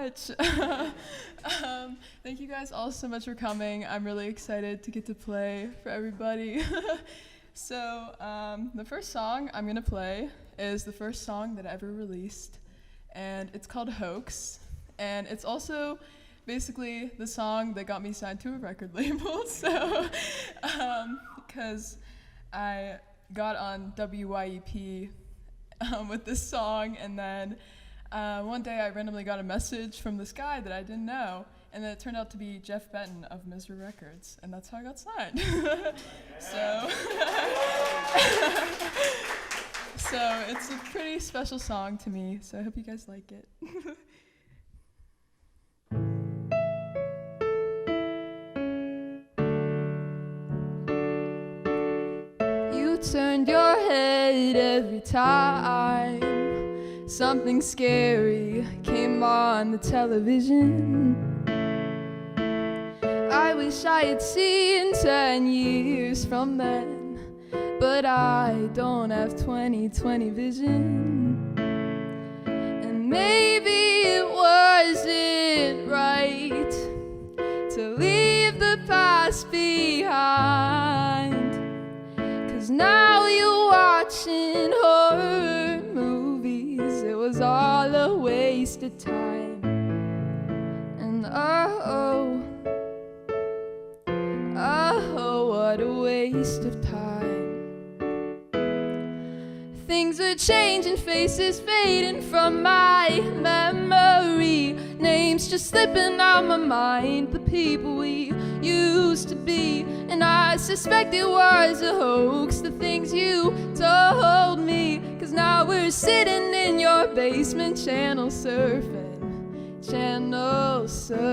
much. Thank you guys all so much for coming. I'm really excited to get to play for everybody. So the first song I'm going to play is the first song that I ever released, and it's called Hoax. And it's also basically the song that got me signed to a record label. So, because I got on WYEP with this song, and then one day I randomly got a message from this guy that I didn't know, and then it turned out to be Jeff Benton of Misra Records, and that's how I got signed. So it's a pretty special song to me, so I hope you guys like it. You turned your head every time something scary came on the television. I wish I had seen 10 years from then, but I don't have 20/20 vision. And maybe it wasn't right to leave the past behind, 'cause now you're watching horror movies. It was all a waste of time. And oh, what a waste of time. Things are changing, faces fading from my memory, names just slipping out my mind, the people we used to be. And I suspect it was a hoax, the things you told me, 'cause now we're sitting in your basement channel surfing, channel surfing.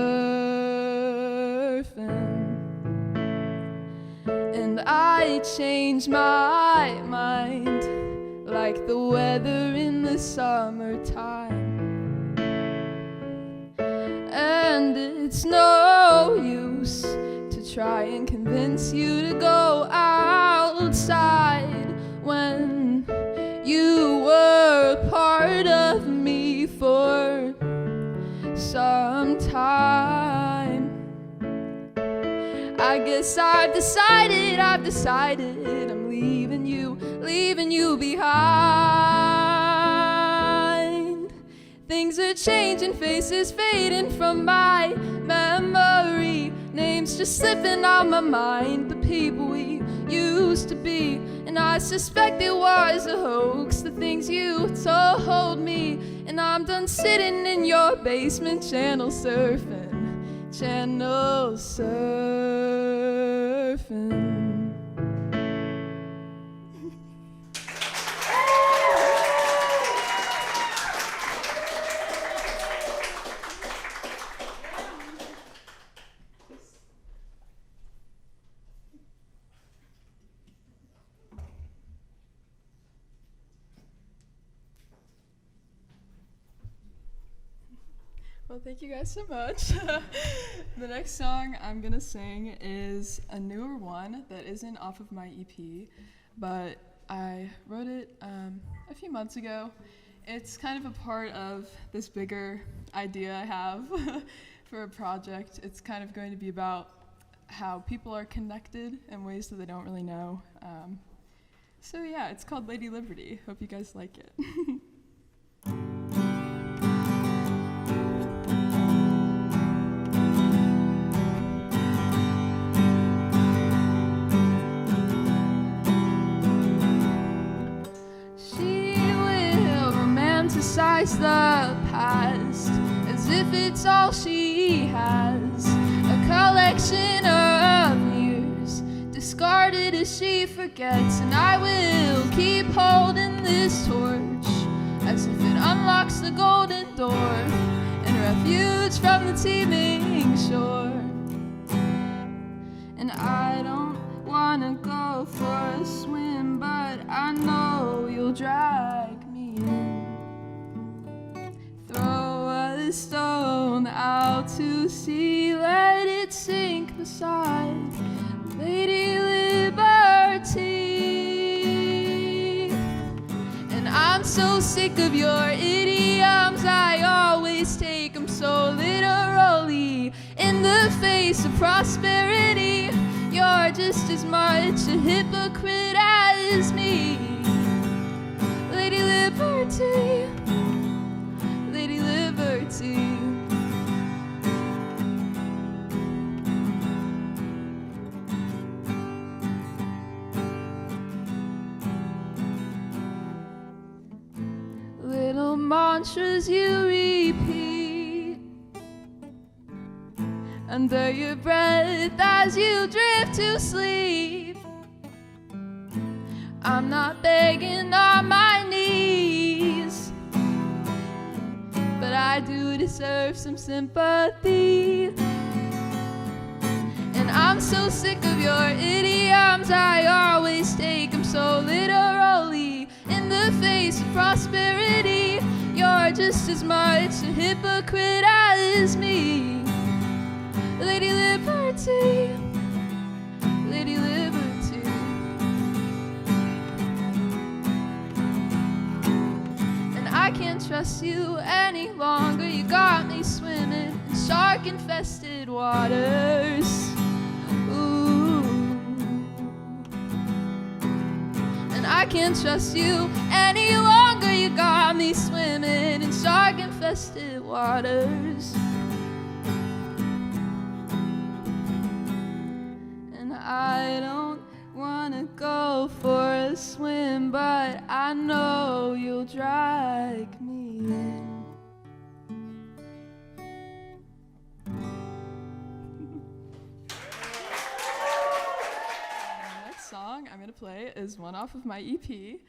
And I changed my mind like the weather in the summertime. And it's no use to try and convince you to go outside when you were a part of me for some time. I guess I've decided I'm leaving you behind. Things are changing, faces fading from my memory, names just slipping out my mind, the people we used to be. And I suspect it was a hoax, the things you told me. And I'm done sitting in your basement channel surfing, channel surfing. Well, thank you guys so much. The next song I'm gonna sing is a newer one that isn't off of my EP, but I wrote it a few months ago. It's kind of a part of this bigger idea I have for a project. It's kind of going to be about how people are connected in ways that they don't really know. So yeah, it's called Lady Liberty. Hope you guys like it. The past as if it's all she has, a collection of years discarded as she forgets. And I will keep holding this torch as if it unlocks the golden door and refuge from the teeming shore. And I don't wanna go for a swim, but I know you'll drag me in. Throw a stone out to sea, let it sink beside Lady Liberty. And I'm so sick of your idioms, I always take them so so literally. In the face of prosperity, you're just as much a hypocrite as me. Lady Liberty, Lady Liberty. Little mantras you repeat under your breath as you drift to sleep. I'm not begging on my knees, but I do deserve some sympathy. And I'm so sick of your idioms, I always take them so literally. In the face of prosperity, you're just as much a hypocrite as me. Lady Liberty, Lady Liberty. And I can't trust you any longer, you got me swimming in shark-infested waters. Ooh. And I can't trust you any longer, you got me swimming in shark-infested waters. I don't wanna go for a swim, but I know you'll drag me in. The next song I'm gonna play is one off of my EP,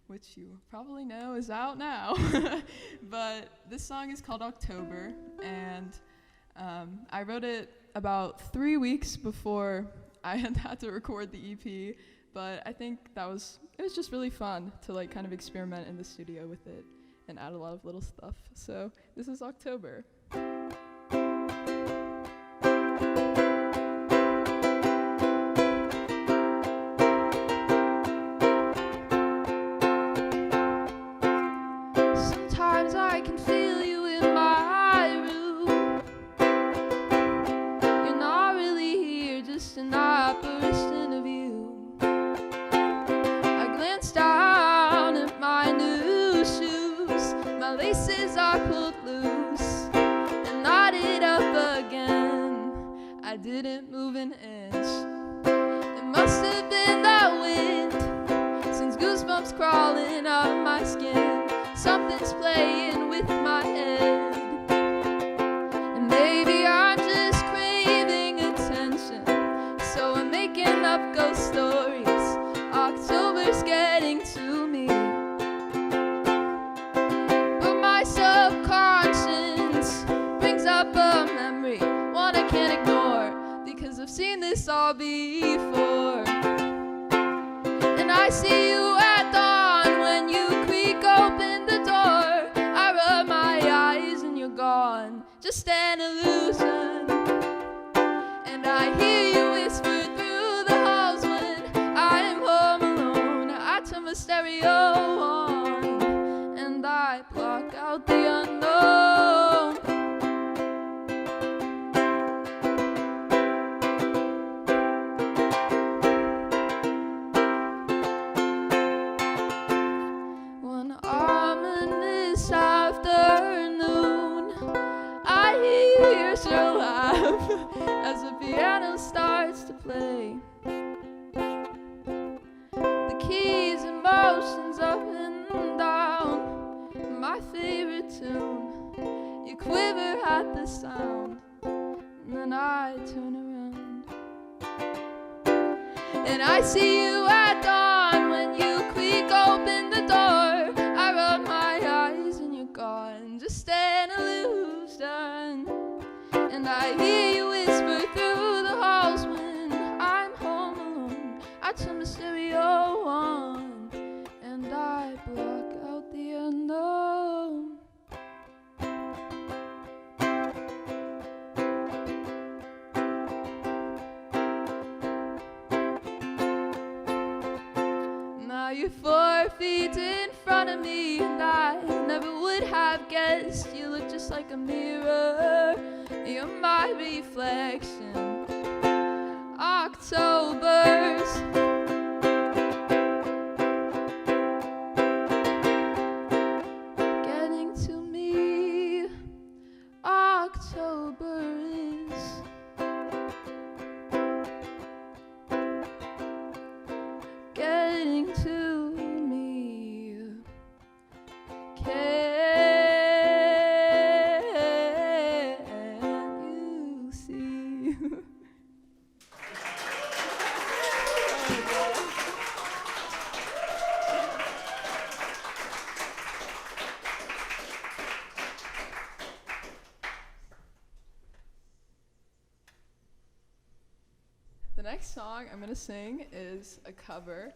which you probably know is out now. But this song is called October, and I wrote it about 3 weeks before I had to record the EP, but I think it was just really fun to like kind of experiment in the studio with it and add a lot of little stuff. So this is October. Sometimes I can feel you in my room. You're not really here, just an apparition of you. I glance down at my new shoes. My laces are pulled loose and knotted up again. I didn't move an inch. It must have been the wind, since goosebumps crawling up my skin. Something's playing with my head, and maybe I'm just craving attention, so I'm making up ghost stories. October's getting to me, but my subconscious brings up a memory, one I can't ignore, because I've seen this all before. And I see you at dawn when you creak open the door. I rub my eyes and you're gone, just an illusion. And I hear you whisper through the halls when I am home alone. I turn my stereo on and I block out the unknown. One ominous afternoon, I hear your laugh as the piano starts to play. The keys and motions up and down, my favorite tune. You quiver at the sound, and then I turn around. And I see you at dawn when you creak open the door. I rub my eyes and you're gone, just an illusion. And I hear you whisper through the halls when I'm home alone. I turn the stereo on and I block out the unknown. You're 4 feet in front of me, and I never would have guessed you look just like a mirror. You're my reflection. October's getting to me. October is getting to me. Can you see? The next song I'm going to sing is a cover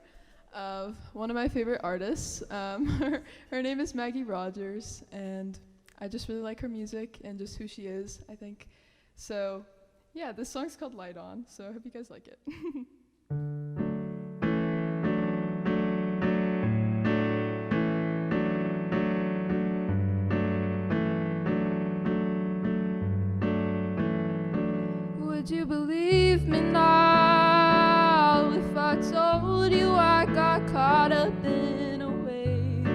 of one of my favorite artists. Her name is Maggie Rogers, and I just really like her music and just who she is, I think. So, yeah, this song's called Light On, so I hope you guys like it. Would you believe me now if I told you I got caught up in a wave?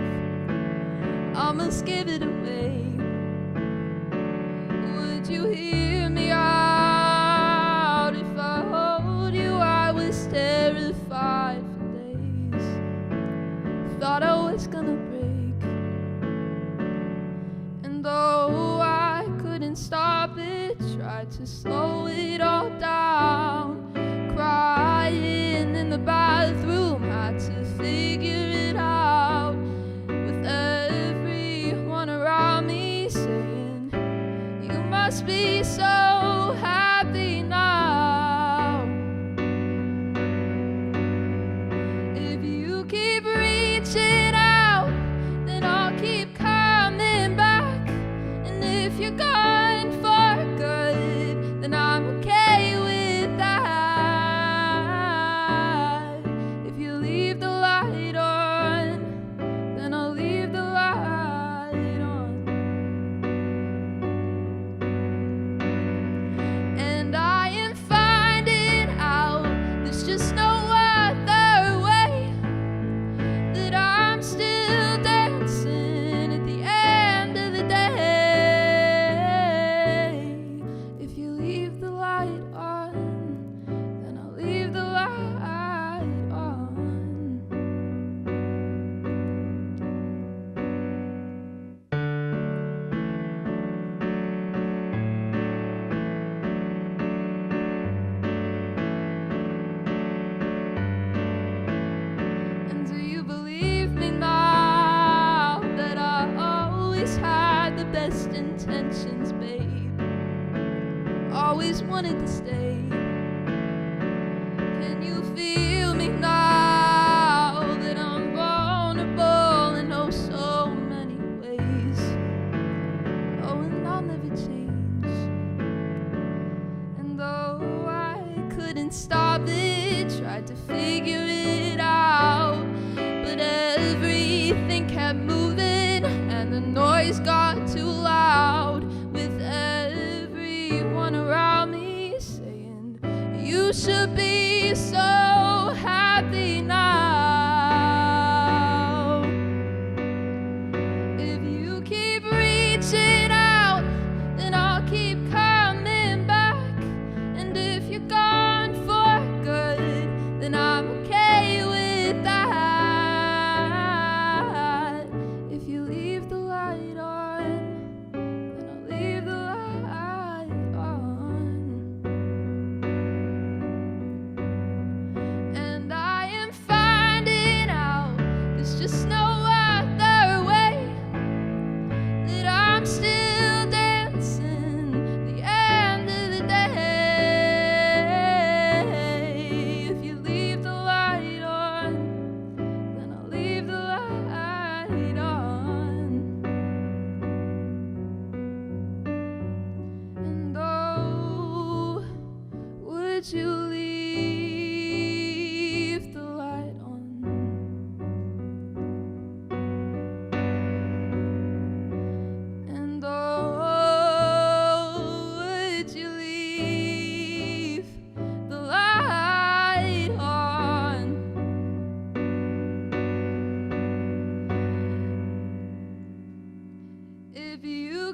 I must give it away. Would you hear me out if I told you I was terrified for days? Thought I was gonna break, and though I couldn't stop it, tried to slow it all down. Crying in the bathroom, had to figure it out, with everyone around me saying, you must be so happy now. If you keep reaching out, then I'll keep coming back. And if you're gone for good, then I'm okay with that. If you leave the light on, then I'll leave the light on. And I am finding out there's just no other way, that I'm still dancing at the end of the day. If you leave the light on, then I'll leave the light on. And do you believe me now that I always had the best intentions, babe? Always wanted to stay. Can you feel me now that I'm vulnerable in oh so many ways? Oh, and I'll never change. And though I couldn't stop it, tried to figure it out, but everything kept moving and the noise got too loud, with everyone around me saying,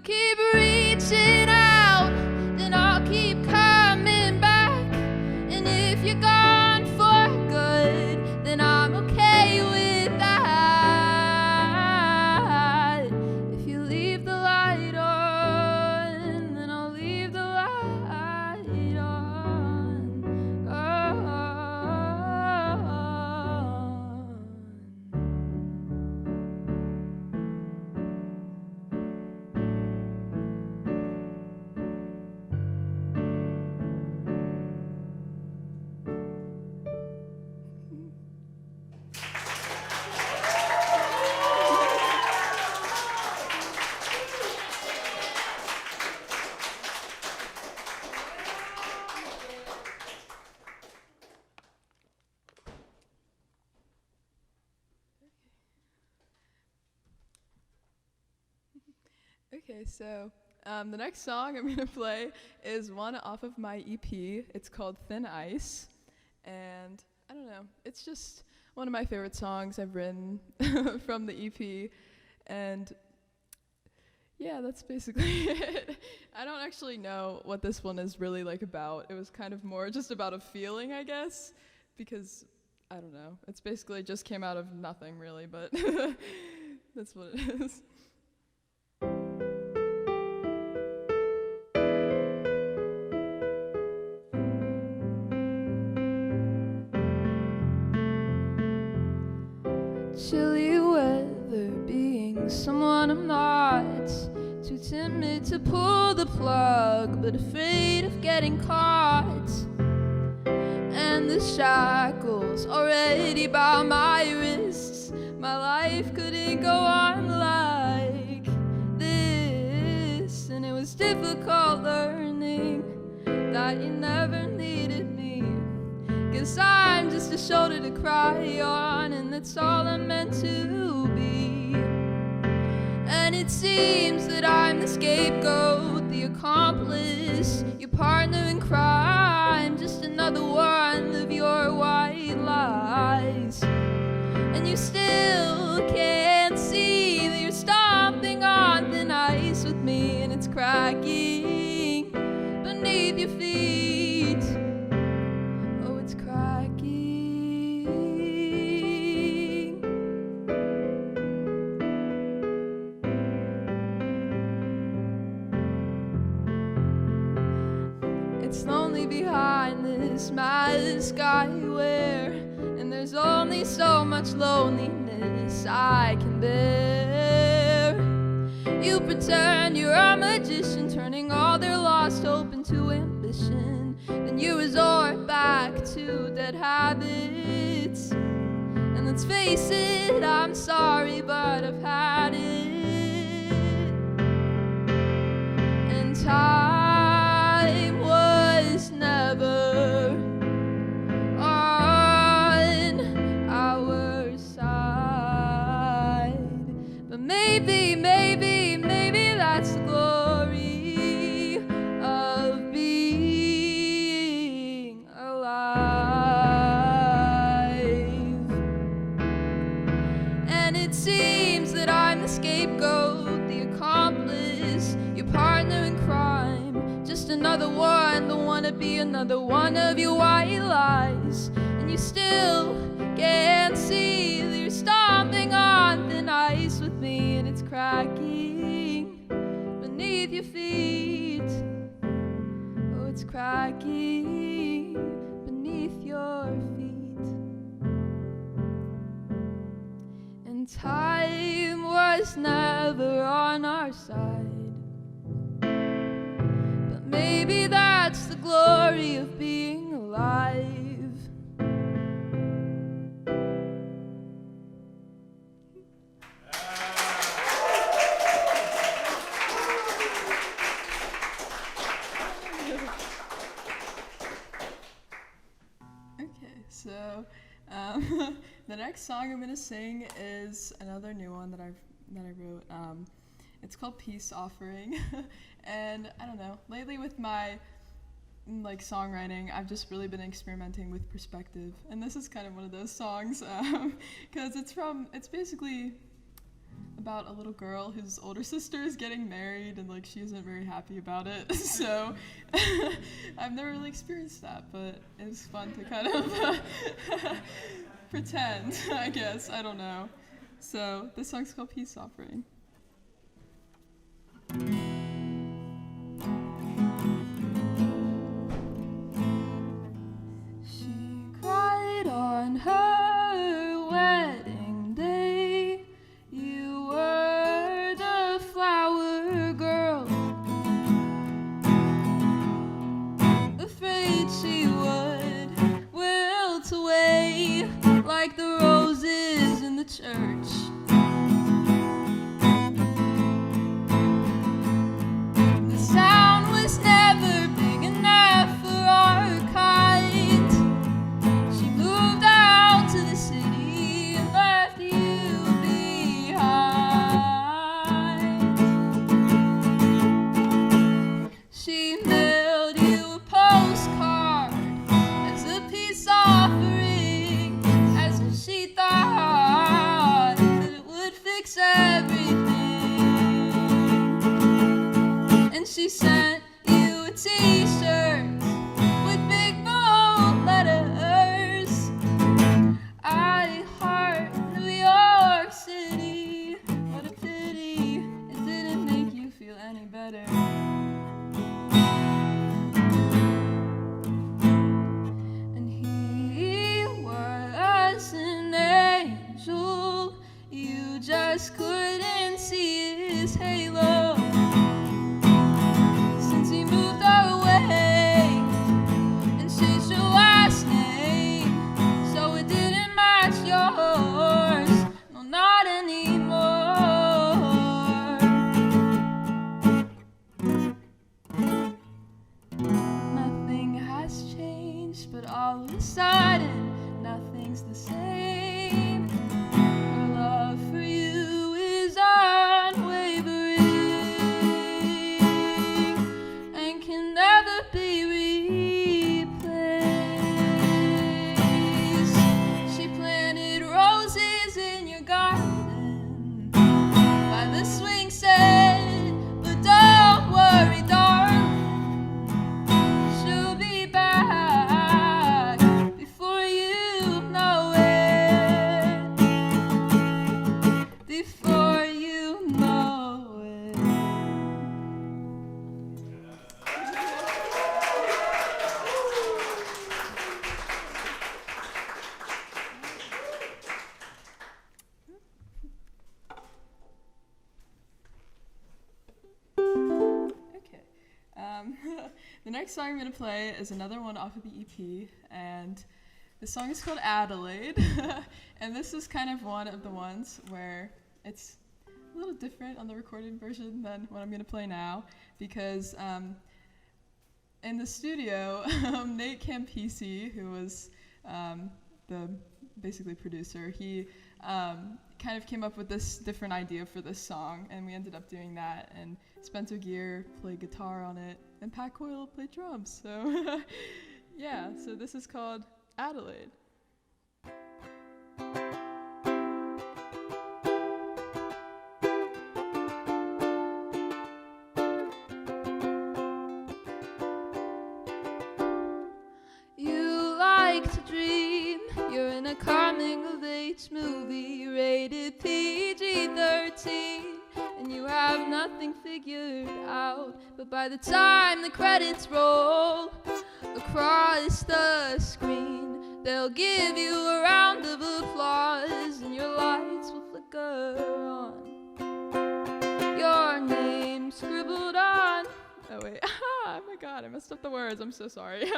keep reaching out, then I'll keep coming back. And if you're gone for good, then I'm okay with that. If you leave the light on, then I'll leave the light on. Okay, so the next song I'm gonna play is one off of my EP. It's called Thin Ice, and I don't know, it's just one of my favorite songs I've written from the EP, and yeah, that's basically it. I don't actually know what this one is really like about. It was kind of more just about a feeling, I guess, because I don't know. It's basically just came out of nothing really, but that's what it is. Chilly weather, being someone I'm not, too timid to pull the plug, but afraid of getting caught. And the shackles already bound my wrists. My life couldn't go on like this, and it was difficult learning that you never needed me. Guess I'm just a shoulder to cry on, and that's all I'm meant to be. And it seems that I'm the scapegoat, the accomplice, your partner in crime, just another one of your white lies. And you still can't see that you're stomping on thin ice with me, and it's cracking beneath your feet. Oh, it's cracking. It's lonely behind this mask I wear, and there's only so much loneliness I can bear. You pretend you're a magician, turning all their lost hope into ambition. Then you resort back to dead habits. And let's face it, I'm sorry, but I've had it. And time was never on our side. But maybe that's the glory of being alive. And it seems that I'm the scapegoat, the accomplice, your partner in crime, just another one, the one to be another one of your white lies. And you still can't see that you're stomping on thin ice with me, and it's cracking beneath your feet. Oh, it's cracking beneath your feet. And time was never on our side, but maybe that's the glory of being alive. So the next song I'm gonna sing is another new one that I wrote. It's called Peace Offering, and I don't know. Lately with my songwriting, I've just really been experimenting with perspective, and this is kind of one of those songs because it's basically about a little girl whose older sister is getting married and like she isn't very happy about it. So I've never really experienced that, but it was fun to kind of pretend, I guess. I don't know. So this song's called Peace Offering. She cried on her wedding day. You were the flower girl, afraid she would wilt away like the roses in the church. The sound was never big enough for our kind. She moved out to the city and left you behind. She mailed you a postcard as a peace offering, as if she thought that it would fix everything. And she sent you a t-shirt with big bold letters. I heart New York City. What a pity it didn't make you feel any better. And he was an angel. You just couldn't see his halo. Since he moved away and changed your last name, so it didn't match yours. No, not anymore. Nothing has changed, but all of a sudden, nothing's the same. Her love for you is unwavering and can never be replaced. She planted roses in your garden by the swing set, but don't worry, darling, she'll be back before you know it. Before you know it. Okay. The next song I'm going to play is another one off of the EP, and the song is called Adelaide. And this is kind of one of the ones where it's a little different on the recorded version than what I'm going to play now, because in the studio, Nate Campisi, who was the basically producer, he kind of came up with this different idea for this song, and we ended up doing that, and Spencer Gear played guitar on it, and Pat Coyle played drums. So yeah, so this is called Adelaide. You like to dream, you're in a coming of age movie rated PG-13, and you have nothing figured out. But by the time the credits roll across the screen, they'll give you a round of applause and your lights will flicker on. Your name scribbled on. Oh wait, oh my god, I messed up the words, I'm so sorry.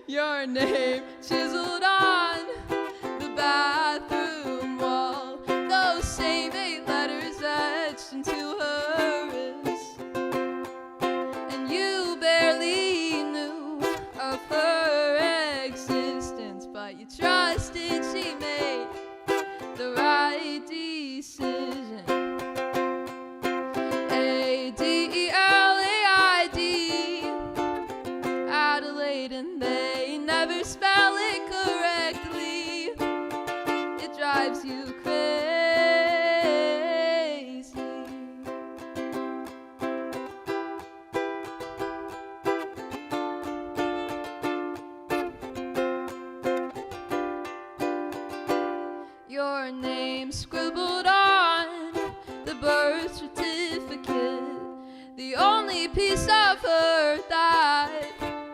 Your name chiseled on the bathroom wall, those same 8 letters etched into her wrist. And you barely knew of her existence, but you trusted she made the right decision. Adelaide, and they never spell it correctly. It drives you crazy. your name scribbled on the birth certificate, the only piece of her that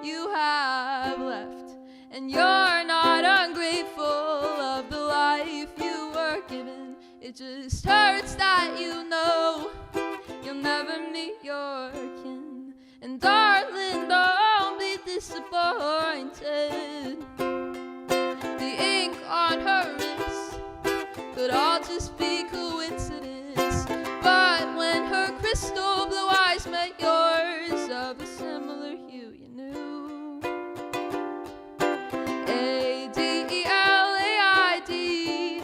you have left. And you're not ungrateful of the life you were given. It just hurts that you know you'll never meet your kin. And darling, don't be disappointed. The ink on her wrist could all just be coincidence. But when her crystal blue eyes met yours of a similar hue, you knew. Adelaide,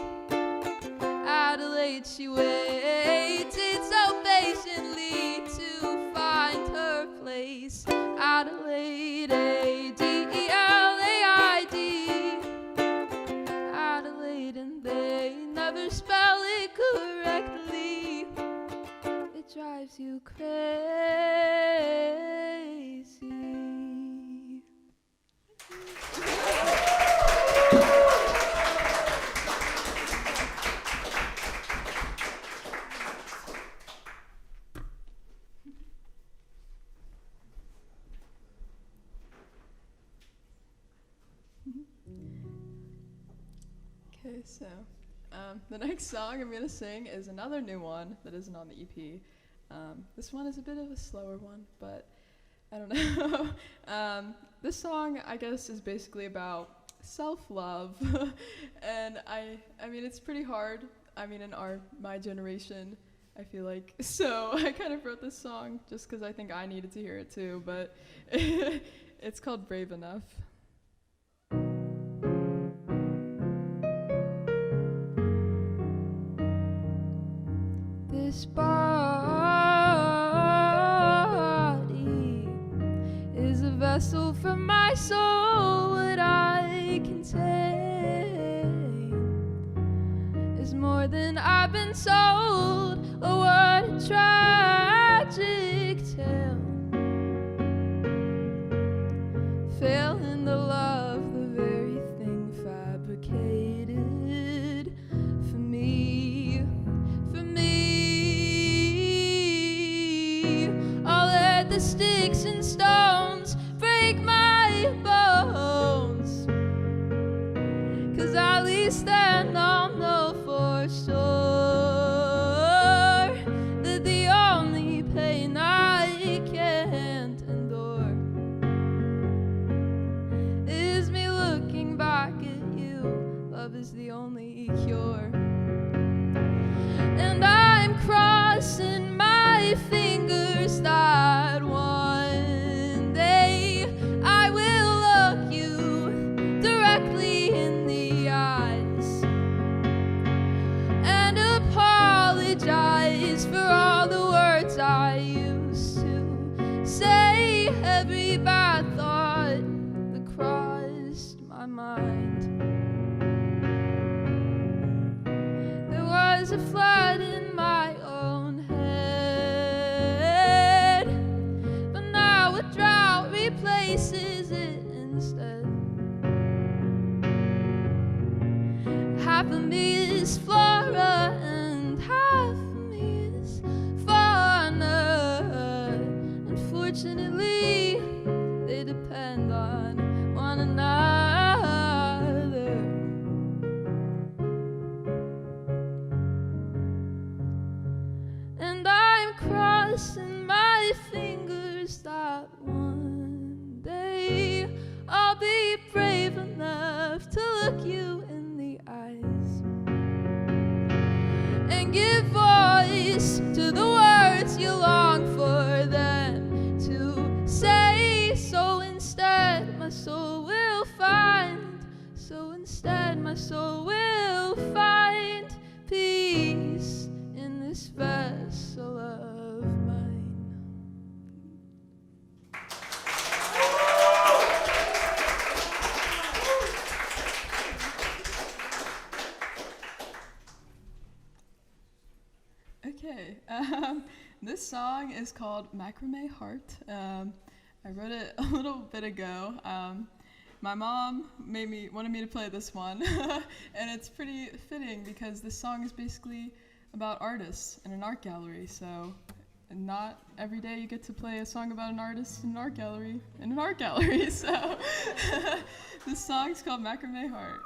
Adelaide, she waited so patiently to find her place. Adelaide, Adelaide, Adelaide, and they never spell it correctly. It drives you crazy. Okay, so the next song I'm going to sing is another new one that isn't on the EP. This one is a bit of a slower one, but I don't know. This song, I guess, is basically about self-love. And I mean, it's pretty hard. I mean, in my generation, I feel like. So I kind of wrote this song just because I think I needed to hear it too, but it's called Brave Enough. This body is a vessel for my soul. What I contain is more than I've been sold. Oh, what a tragic tale. Failing to love the very thing fabricated for me, for me. I'll let the sticks and stones break my bones, 'cause at least then I'll know for sure that the only pain I can't endure is me looking back at you. Love is the only cure. And I'm crossing my fingers that one day I will look you directly in the eyes and apologize for all the words I used to say, every bad thought that crossed my mind. There was a flood in my own head, but now a drought replaces it instead. Half of me is flora and half of me is fauna. Unfortunately, they depend on one another. And I'm crossing my fingers that one day I'll be brave enough to look you in the eyes and give voice to the words you long for them to say. So instead my soul will find, so instead my soul will find peace in this vessel of mine. Okay, this song is called Macramé Heart. I wrote it a little bit ago, my mom wanted me to play this one, and it's pretty fitting because this song is basically about artists in an art gallery. So, not every day you get to play a song about an artist in an art gallery. So, this song's called Macramé Heart.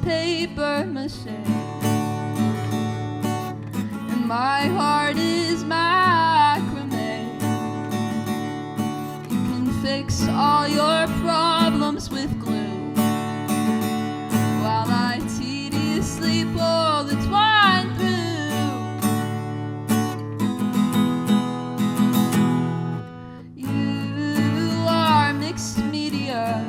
Paper mache, and my heart is macrame. You can fix all your problems with glue, while I tediously pull the twine through. You are mixed media,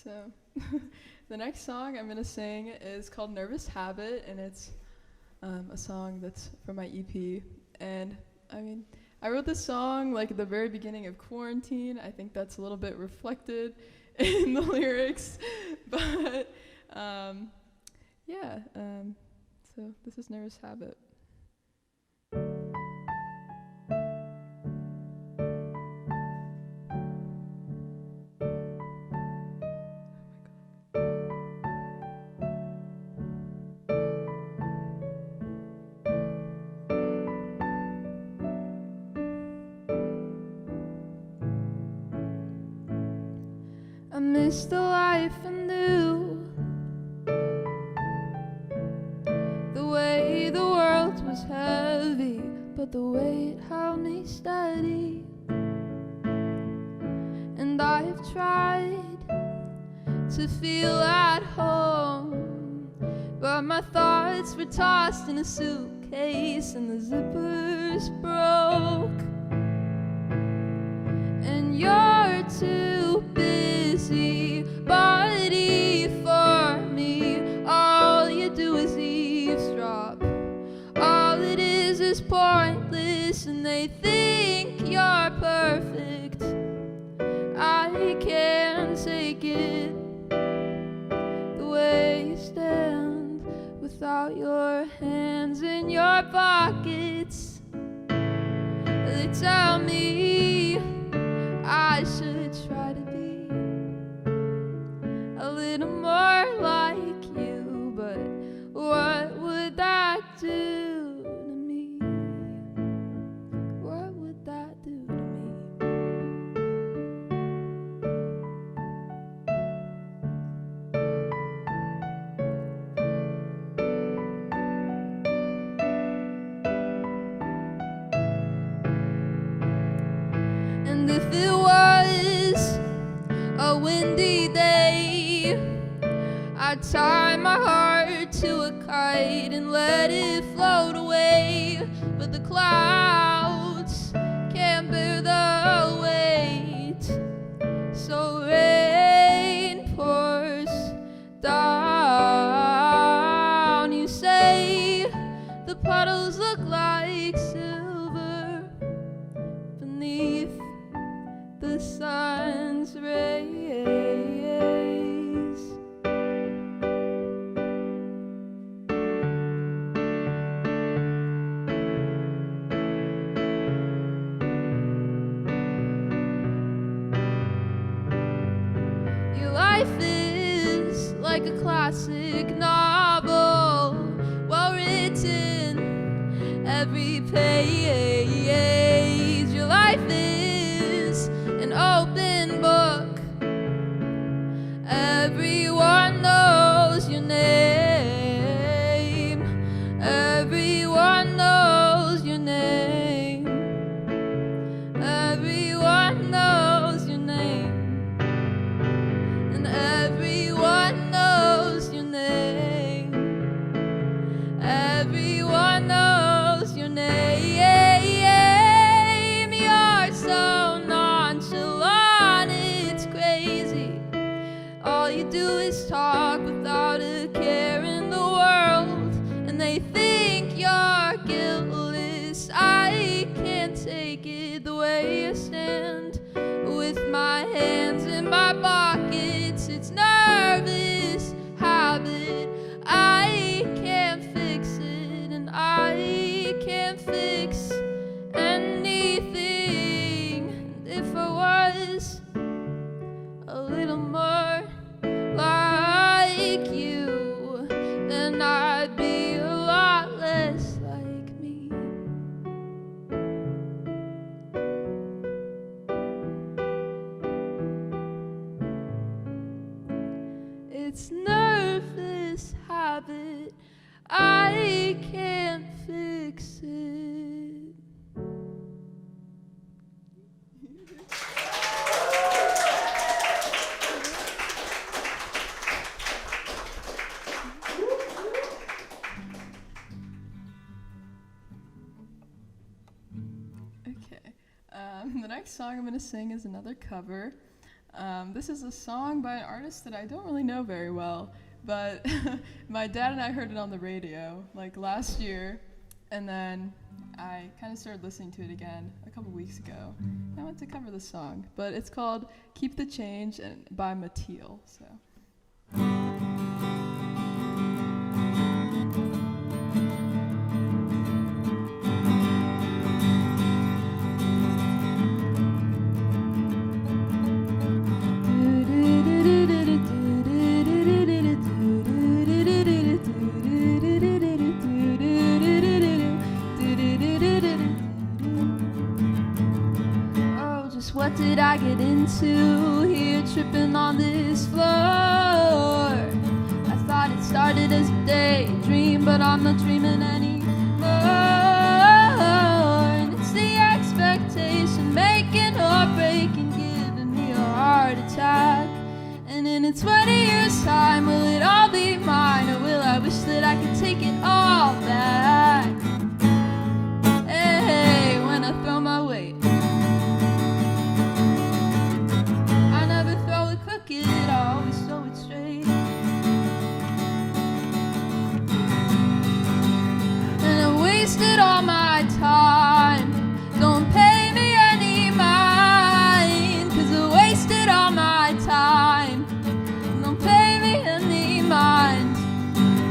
So the next song I'm going to sing is called Nervous Habit, and it's a song that's from my EP. And I mean, I wrote this song like at the very beginning of quarantine. I think that's a little bit reflected in the lyrics, but so this is Nervous Habit. I miss the life I knew, the way the world was heavy, but the way it held me steady. And I've tried to feel at home, but my thoughts were tossed in a suitcase and the zippers broke. And you're too busy, buddy, for me. All you do is eavesdrop. All it is pointless, and they think you're perfect. I can't take it, the way you stand without your hands in your pockets. They tell me I should try to be tie my heart to a kite and let it float away, but the clouds can't bear the weight. So rain pours down. You say the puddles look like silver beneath the sun's rays. Your life is like a classic novel, well written, every page. Your life is an open book. Everyone knows your name. Everyone knows your name. Everyone knows your name. And everyone knows your name. Everyone knows your name. You're so nonchalant, it's crazy. All you do is talk without a care in the world, and they think you're guiltless. I can't take it the way you stand, with my hands in my pockets. It's nervous habit. I can't fix it, and I can't fix anything. And if I was a little more like you, then I'd be a lot less like me. It's nervous habit. I can't fix it. Okay. The next song I'm going to sing is another cover. This is a song by an artist that I don't really know very well, but my dad and I heard it on the radio like last year, and then I kind of started listening to it again a couple weeks ago. I want to cover the song, but it's called "Keep the Change" and by Mateel. So. What did I get into here, tripping on this floor? I thought it started as a daydream, but I'm not dreaming anymore. And it's the expectation, making or breaking, giving me a heart attack. And in 20 years' time, will it all be mine, or will I wish that I could take it all back? Hey, when I throw my weight, I always throw it straight. And I wasted all my time. Don't pay me any mind, 'cause I wasted all my time. Don't pay me any mind,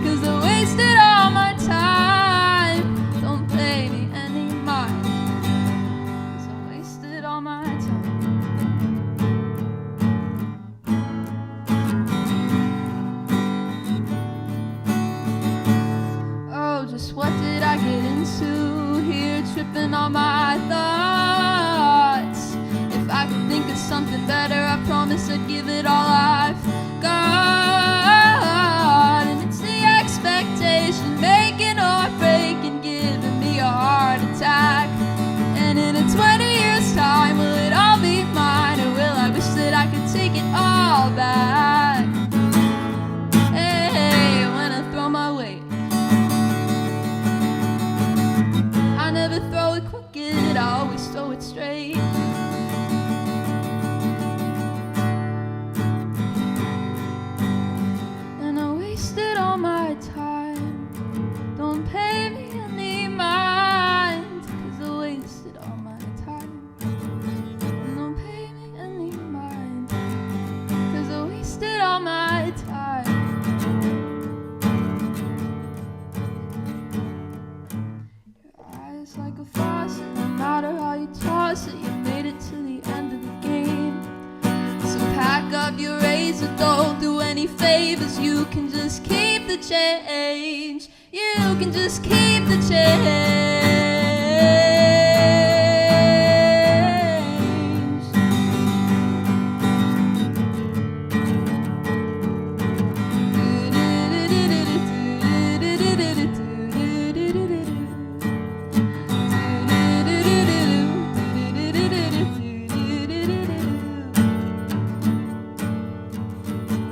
'cause I wasted all my time. Don't pay me any mind, 'cause I wasted all my time. What did I get into here, tripping on my thoughts? If I could think of something better, I promise I'd give it all I've got. And it's the expectation, making or breaking, giving me a heart attack. And in 20 years' time, will it all be mine, or will I wish that I could take it all back? Hey, change. You can just keep the change.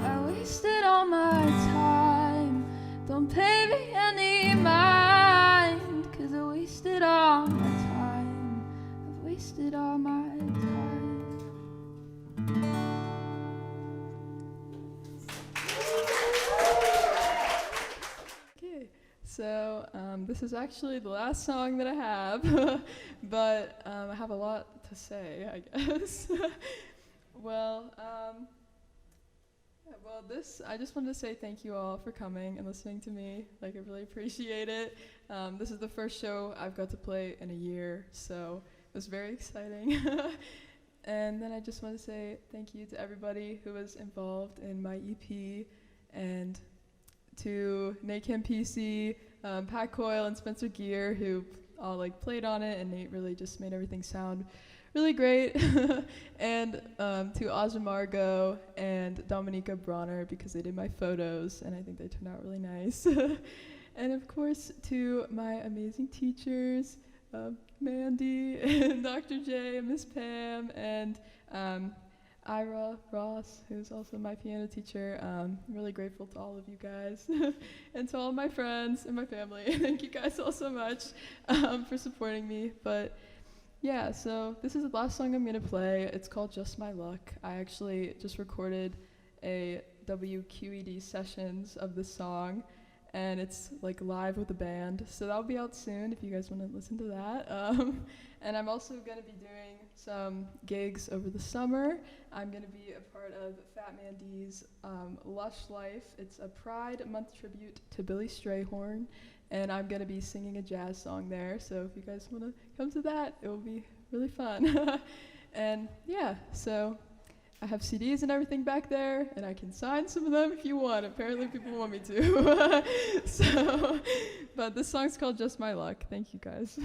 I wasted all my time. Don't pay me any mind, 'cause I wasted all my time. I've wasted all my time. Okay, so this is actually the last song that I have, but I have a lot to say, I guess. Well, I just wanted to say thank you all for coming and listening to me. Like, I really appreciate it. This is the first show I've got to play in a year, so it was very exciting. And then I just want to say thank you to everybody who was involved in my EP, and to Nate Kim PC, Pat Coyle, and Spencer Gear, who all like played on it, and Nate really just made everything sound really great. And to Aja Margot and Dominica Bronner, because they did my photos, and I think they turned out really nice. And of course to my amazing teachers, Mandy and Dr. J and Miss Pam, and Ira Ross, who's also my piano teacher. I'm really grateful to all of you guys and to all my friends and my family. Thank you guys all so much for supporting me. But yeah, so this is the last song I'm going to play. It's called Just My Luck. I actually just recorded a WQED sessions of this song, and it's like live with a band. So that'll be out soon if you guys want to listen to that. And I'm also going to be doing some gigs over the summer. I'm going to be a part of Fat Mandy's Lush Life. It's a Pride Month tribute to Billy Strayhorn, and I'm going to be singing a jazz song there. So if you guys want to come to that, it will be really fun. And yeah, so I have CDs and everything back there, and I can sign some of them if you want. Apparently people want me to. So, but this song's called Just My Luck. Thank you guys.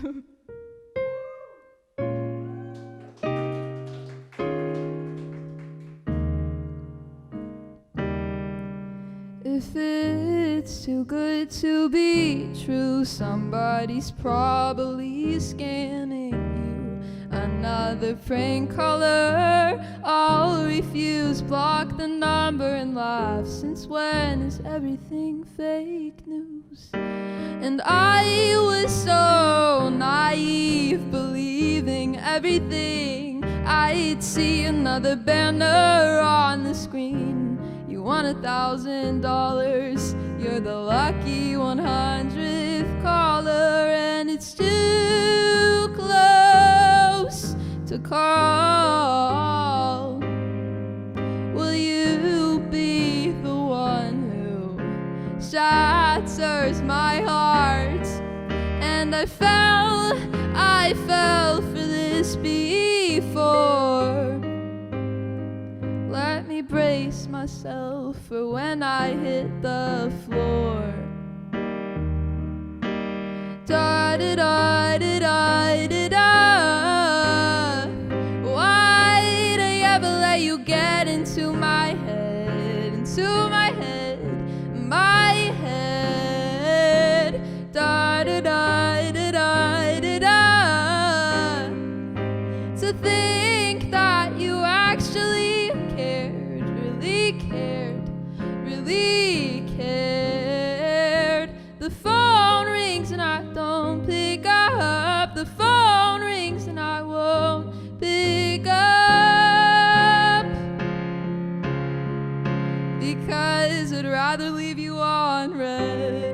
If it's too good to be true, somebody's probably scanning you. Another prank caller, I'll refuse. Block the number and laugh. Since when is everything fake news? And I was so naive, believing everything I'd see. Another banner on the screen. You won $1,000. You're the lucky 100th caller, and it's too close to call. Will you be the one who shatters my heart? And I fell for this before. Let me brace myself for when I hit the floor. Da da da da da da da. Why did I ever let you get into my head, into my head, my head? Da da da da da da da. To think that you actually cared, really cared, really cared. The phone rings and I don't pick up. The phone rings and I won't pick up, because I'd rather leave you on red.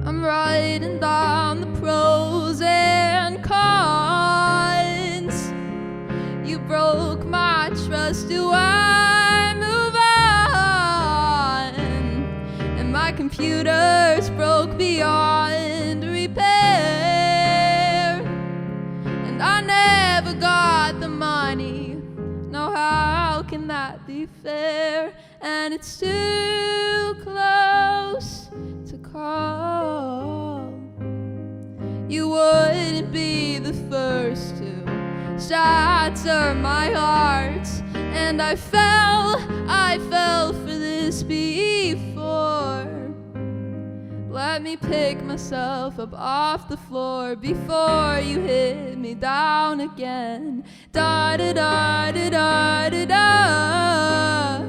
I'm writing down the pros and cons. You broke my trust, do I move on? And my computer's broke beyond repair. can that be fair? And it's too close to call. You wouldn't be the first to shatter my heart. And I fell for this before. Let me pick myself up off the floor before you hit me down again. Da da da da da da da.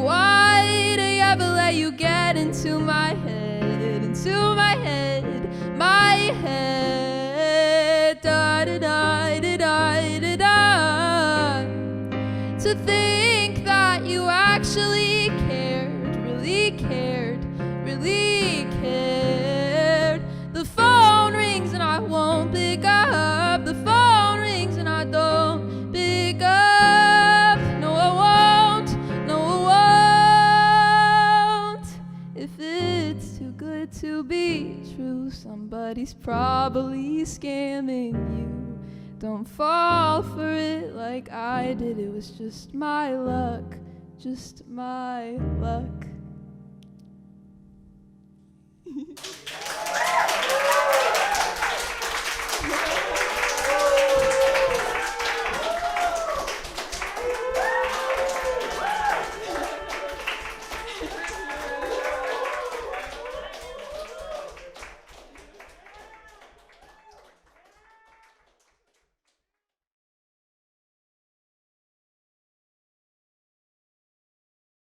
Why do you ever let you get into my head, into my head, my head? Da da da da da da da. To think that you actually cared, really cared, really cared. The phone rings and I won't pick up. The phone rings and I don't pick up. No, I won't. No, I won't. If it's too good to be true, somebody's probably scamming you. Don't fall for it like I did. It was just my luck, just my luck.